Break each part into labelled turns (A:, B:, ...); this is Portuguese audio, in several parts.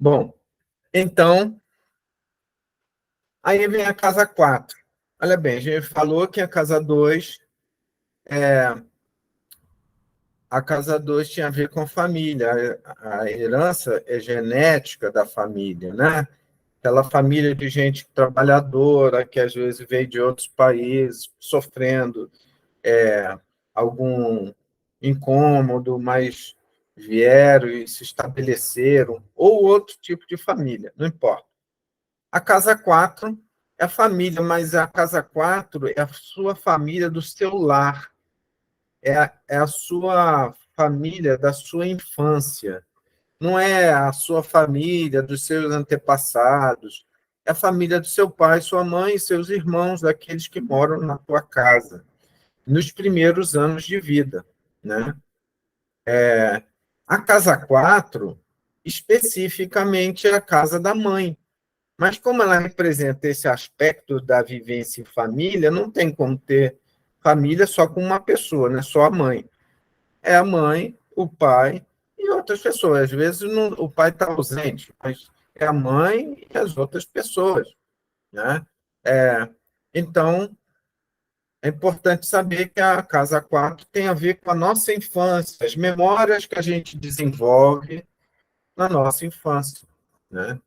A: Bom, então, aí vem a casa 4. Olha bem, a gente falou que a casa 2 tinha a ver com família. A herança é genética da família, né? Aquela família de gente trabalhadora que às vezes veio de outros países sofrendo algum incômodo, mas vieram e se estabeleceram, ou outro tipo de família, não importa. A casa 4 é a família, mas a casa 4 é a sua família do seu lar, é a sua família da sua infância. Não é a sua família dos seus antepassados, é a família do seu pai, sua mãe e seus irmãos, daqueles que moram na tua casa, nos primeiros anos de vida, né? A casa 4 especificamente, é a casa da mãe. Mas como ela representa esse aspecto da vivência em família, não tem como ter família só com uma pessoa, né? Só a mãe. É a mãe, o pai e outras pessoas. Às vezes o pai está ausente, mas é a mãe e as outras pessoas, né? É, então, é importante saber que a Casa 4 tem a ver com a nossa infância, as memórias que a gente desenvolve na nossa infância, né?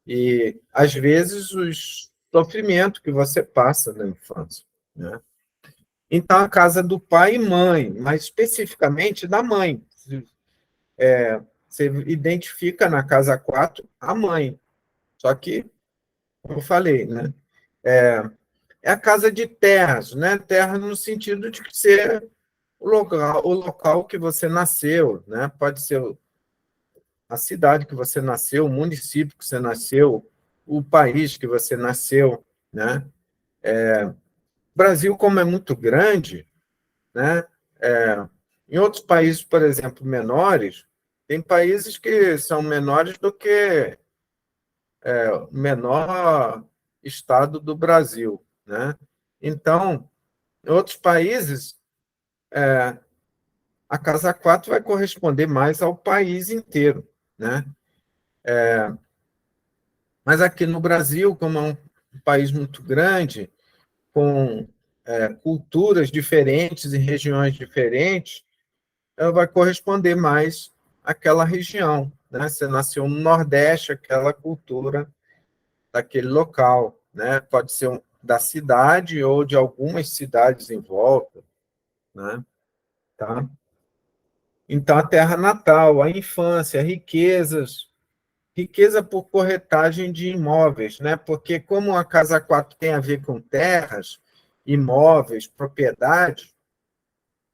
A: E, às vezes, os sofrimentos que você passa na infância, né? Então, a casa do pai e mãe, mas especificamente da mãe. Você identifica na casa 4 a mãe. Só que, como eu falei, né? É a casa de terras, né? Terra no sentido de ser o local que você nasceu, né? Pode ser a cidade que você nasceu, o município que você nasceu, o país que você nasceu, né? O Brasil, como é muito grande, né? Em outros países, por exemplo, menores, tem países que são menores do que o menor estado do Brasil, né? Então, em outros países, a casa 4 vai corresponder mais ao país inteiro, né? Mas aqui no Brasil, como é um país muito grande, com culturas diferentes e regiões diferentes, ela vai corresponder mais àquela região, né? Você nasceu no Nordeste, aquela cultura daquele local, né? Pode ser da cidade ou de algumas cidades em volta, né? Tá? Então, a terra natal, a infância, riquezas, riqueza por corretagem de imóveis, né? Porque como a casa 4 tem a ver com terras, imóveis, propriedade,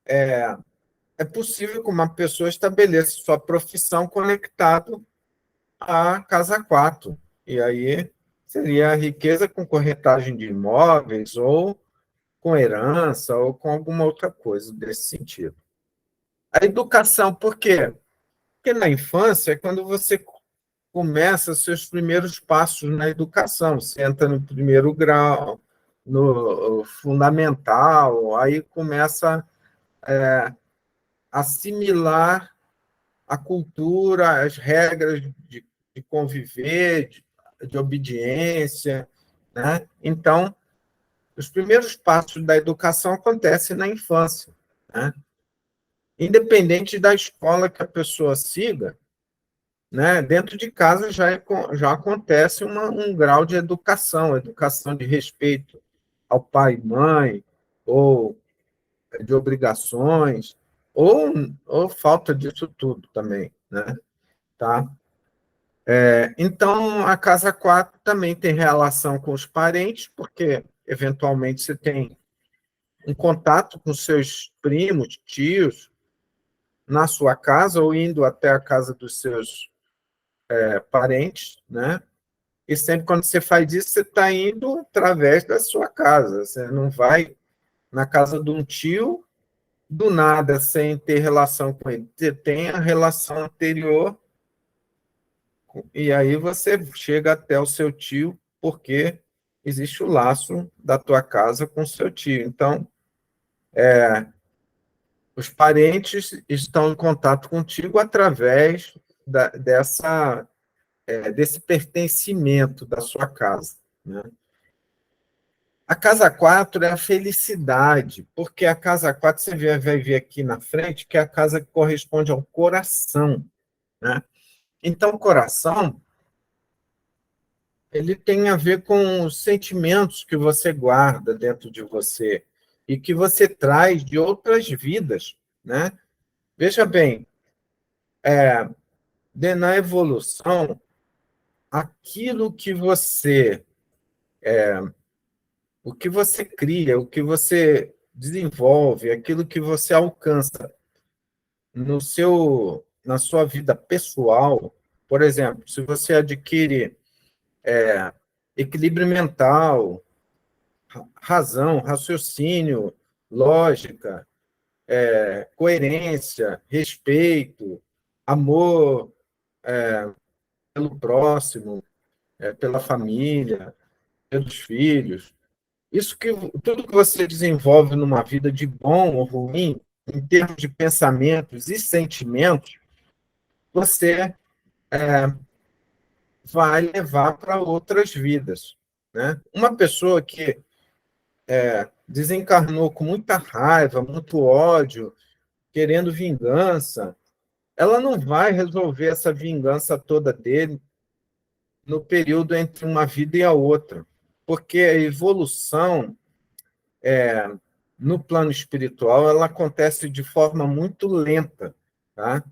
A: é possível que uma pessoa estabeleça sua profissão conectado à casa 4. E aí seria a riqueza com corretagem de imóveis ou com herança ou com alguma outra coisa desse sentido. A educação, por quê? Porque na infância é quando você começa seus primeiros passos na educação. Você entra no primeiro grau, no fundamental, aí começa a assimilar a cultura, as regras de conviver, de obediência, né? Então, os primeiros passos da educação acontecem na infância, né? Independente da escola que a pessoa siga, né? Dentro de casa já acontece um grau de educação, educação de respeito ao pai e mãe, ou de obrigações, ou falta disso tudo também, né? Tá? Então, a casa 4 também tem relação com os parentes, porque, eventualmente, você tem um contato com seus primos, tios, na sua casa, ou indo até a casa dos seus parentes, né? E sempre quando você faz isso, você está indo através da sua casa. Você não vai na casa de um tio do nada, sem ter relação com ele. Você tem a relação anterior, e aí você chega até o seu tio, porque existe o laço da tua casa com o seu tio. Então, os parentes estão em contato contigo através dessa desse pertencimento da sua casa, né? A casa 4 é a felicidade, porque a casa 4 você vai ver aqui na frente, que é a casa que corresponde ao coração, né? Então, o coração, ele tem a ver com os sentimentos que você guarda dentro de você e que você traz de outras vidas, né? Veja bem, na evolução, aquilo que você, o que você cria, o que você desenvolve, aquilo que você alcança na sua vida pessoal, por exemplo, se você adquire equilíbrio mental, razão, raciocínio, lógica, coerência, respeito, amor pelo próximo, pela família, pelos filhos. Isso que tudo que você desenvolve numa vida de bom ou ruim, em termos de pensamentos e sentimentos, você vai levar para outras vidas, né? Uma pessoa que desencarnou com muita raiva, muito ódio, querendo vingança, ela não vai resolver essa vingança toda dele no período entre uma vida e a outra, porque a evolução no plano espiritual ela acontece de forma muito lenta, tá?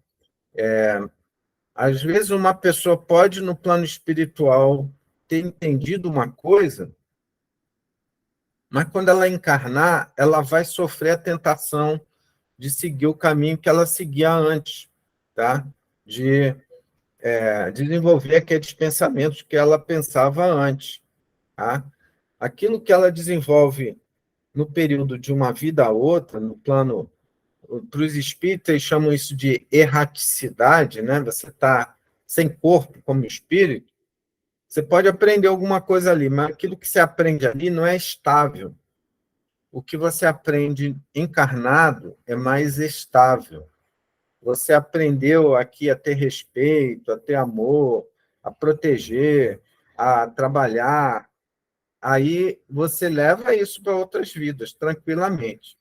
A: Às vezes uma pessoa pode no plano espiritual ter entendido uma coisa, mas quando ela encarnar, ela vai sofrer a tentação de seguir o caminho que ela seguia antes, tá? De desenvolver aqueles pensamentos que ela pensava antes, tá? Aquilo que ela desenvolve no período de uma vida a outra, no plano, para os espíritas chamam isso de erraticidade, né? Você está sem corpo como espírito, você pode aprender alguma coisa ali, mas aquilo que você aprende ali não é estável. O que você aprende encarnado é mais estável. Você aprendeu aqui a ter respeito, a ter amor, a proteger, a trabalhar. Aí você leva isso para outras vidas, tranquilamente.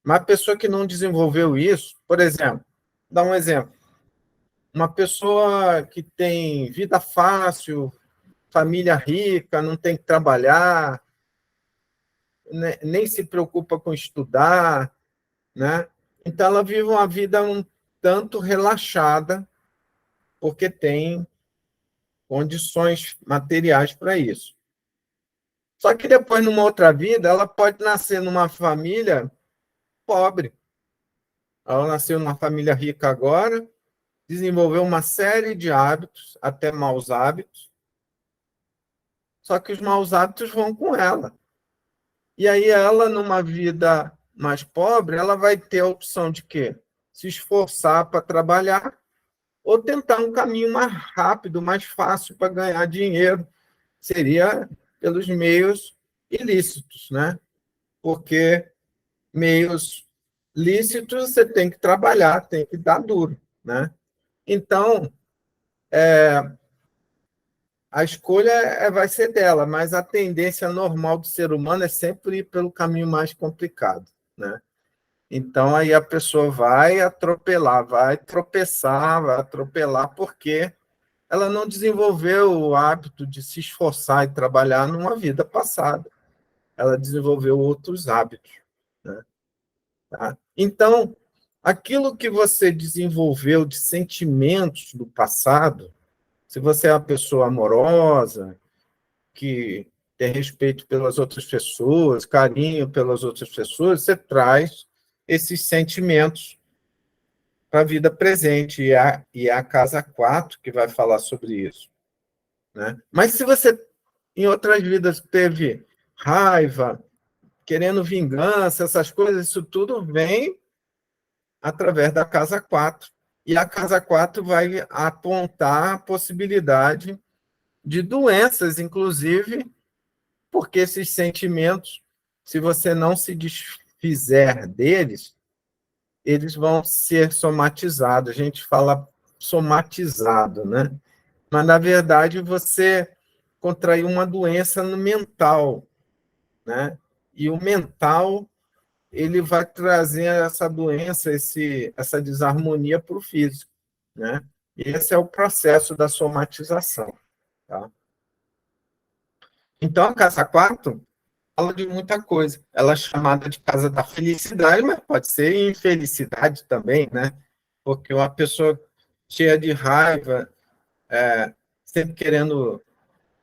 A: Uma pessoa que não desenvolveu isso, por exemplo, dá um exemplo. Uma pessoa que tem vida fácil, família rica, não tem que trabalhar, né, nem se preocupa com estudar, né? Então ela vive uma vida um tanto relaxada, porque tem condições materiais para isso. Só que depois, numa outra vida, ela pode nascer numa família pobre. Ela nasceu numa família rica agora, desenvolveu uma série de hábitos, até maus hábitos, só que os maus hábitos vão com ela. E aí ela, numa vida mais pobre, ela vai ter a opção de quê? Se esforçar para trabalhar ou tentar um caminho mais rápido, mais fácil para ganhar dinheiro. Seria pelos meios ilícitos, né? Porque meios lícitos você tem que trabalhar, tem que dar duro, né? Então, a escolha vai ser dela, mas a tendência normal do ser humano é sempre ir pelo caminho mais complicado, né? Então, aí a pessoa vai atropelar, vai tropeçar, vai atropelar, porque ela não desenvolveu o hábito de se esforçar e trabalhar numa vida passada. Ela desenvolveu outros hábitos, né? Tá? Então, aquilo que você desenvolveu de sentimentos do passado, se você é uma pessoa amorosa, que tem respeito pelas outras pessoas, carinho pelas outras pessoas, você traz esses sentimentos para a vida presente, e é a casa 4 que vai falar sobre isso, né? Mas se você, em outras vidas, teve raiva, querendo vingança, essas coisas, isso tudo vem através da casa 4. E a casa 4 vai apontar a possibilidade de doenças, inclusive, porque esses sentimentos, se você não se desfizer deles, eles vão ser somatizados. A gente fala somatizado, né? mas na verdade você contraiu uma doença no mental, né? E o mental ele vai trazer essa doença, essa desarmonia para o físico, né? Esse é o processo da somatização, tá? Então, a casa 4 fala de muita coisa. Ela é chamada de casa da felicidade, mas pode ser infelicidade também, né? Porque uma pessoa cheia de raiva, sempre querendo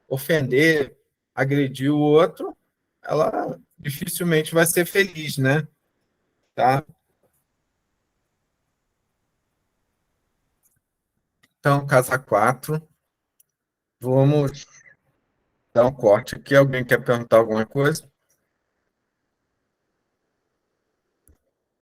A: ofender, agredir o outro, ela dificilmente vai ser feliz, né? Tá? Então, casa 4, vamos dar um corte aqui. Alguém quer perguntar alguma coisa?